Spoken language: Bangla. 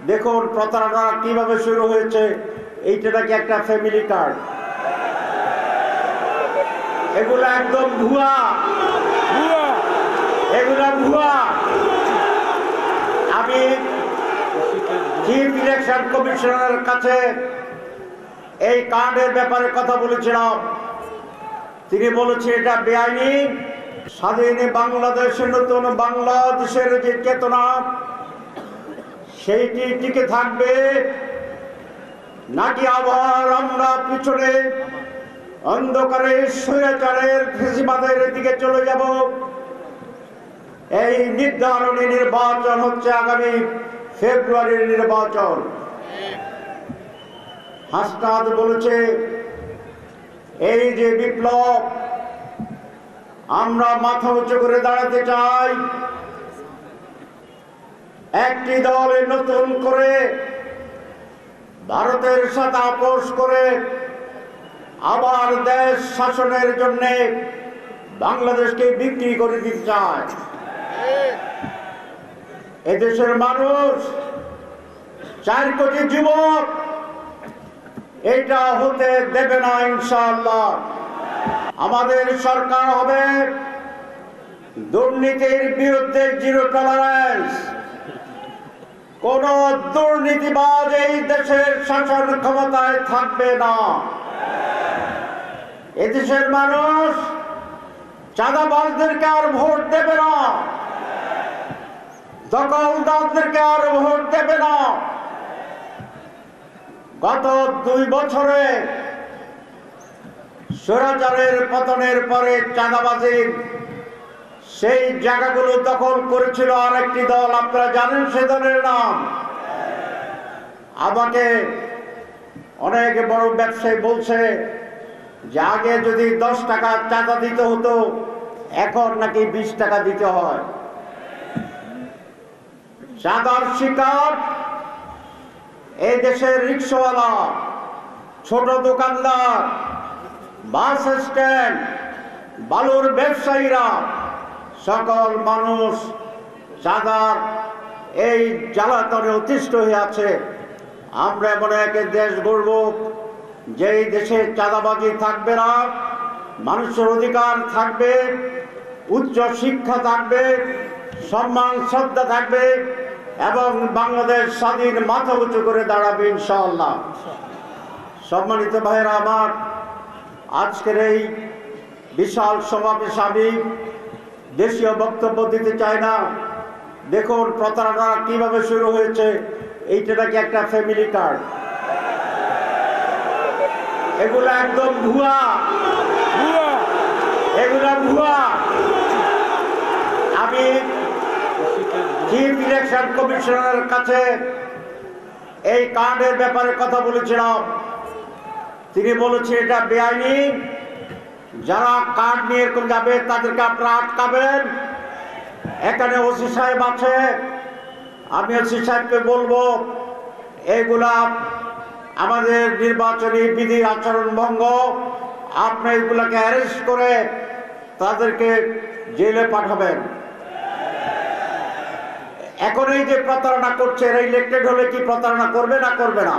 দেখুন প্রতারণা কিভাবে শুরু হয়েছে। এইটা নাকি একটা ফ্যামিলি কার্ড। এগুলো একদম ভুয়া, এগুলো ভুয়া। আমি চিফ ইলেকশন কমিশনারের কাছে এই কার্ডের ব্যাপারে কথা বলেছিলাম। তিনি বলেছেন এটা বেআইনি। স্বাধীন বাংলাদেশের নতুন বাংলাদেশের যে চেতনা সেইটি টিকে থাকবে, নাকি আবার আমরা পিছনে অন্ধকারে স্বৈরাচারের ফ্যাসিবাদের দিকে চলে যাব। এই নির্ধারণী নির্বাচন হচ্ছে আগামী ফেব্রুয়ারির নির্বাচন। হাসনাত বলেছে এই যে বিপ্লব, আমরা মাথা উঁচু করে দাঁড়াতে চাই। একটি দল নতুন করে ভারতের সাথে আপোষ করে আবার দেশ শাসনের জন্য বাংলাদেশকে বিক্রি করে দিতে চায়। এদেশের মানুষ 4 কোটি যুবক এটা হতে দেবে না ইনশাআল্লাহ। আমাদের সরকার হবে দুর্নীতির বিরুদ্ধে জিরো টলারেন্স। কোন দুর্নীতিবাজ এই দেশের শাসন ক্ষমতায় থাকবে না। এদেশের মানুষ চাঁদাবাজদেরকে আর ভোট দেবে না, দখলদারদেরকে আর ভোট দেবে না। গত 2 বছরে স্বৈরাচারের পতনের পরে চাঁদাবাজির সেই জায়গাগুলো দখল করেছিল আরেকটি দল, আপনারা জানেন সে দলের নাম। আমাকে অনেক বড় ব্যবসায়ী বলছে যে আগে যদি 10 টাকা চাঁদা দিতে হতো, এখন নাকি 20 টাকা দিতে হয়। চাঁদার শিকার এই দেশের রিক্সাওয়ালা, ছোট দোকানদার, বাস স্ট্যান্ড, বালুর ব্যবসায়ীরা, সকল মানুষ চাঁদার এই জ্বালাতনে অতিষ্ঠ হয়ে আছে। আমরা এমন এক দেশ গড়ব যেই দেশে চাঁদাবাজি থাকবে না, মানুষের অধিকার থাকবে, উচ্চ শিক্ষা থাকবে, সম্মান শ্রদ্ধা থাকবে এবং বাংলাদেশ স্বাধীন মাথা উঁচু করে দাঁড়াবে ইনশাআল্লাহ। সম্মানিত ভাইয়েরা আমার, আজকের এই বিশাল সমাবেশে আমি দেশীয় বক্তব্য দিতে চাই না। দেখুন প্রতারণা কিভাবে শুরু হয়েছে। এইটা নাকি একটা ফ্যামিলি কার্ড। এগুলো একদম ভুয়া, এগুলো ভুয়া। আমি চিফ ইলেকশন কমিশনারের কাছে এই কার্ডের ব্যাপারে কথা বলেছিলাম। তিনি বলেছেন এটা বেআইনি। যারা কার্ড নিয়ে এরকম যাবে তাদেরকে আপনারা আটকাবেন। এখানে ওসি সাহেব আছে, আমি ওসি সাহেবকে বলবো এইগুলা আমাদের নির্বাচনী বিধি আচরণ ভঙ্গ। আপনি এগুলাকে অ্যারেস্ট করে তাদেরকে জেলে পাঠাবেন। এখন এই যে প্রতারণা করছে, এরা ইলেক্টেড হলে কি প্রতারণা করবে না করবে না?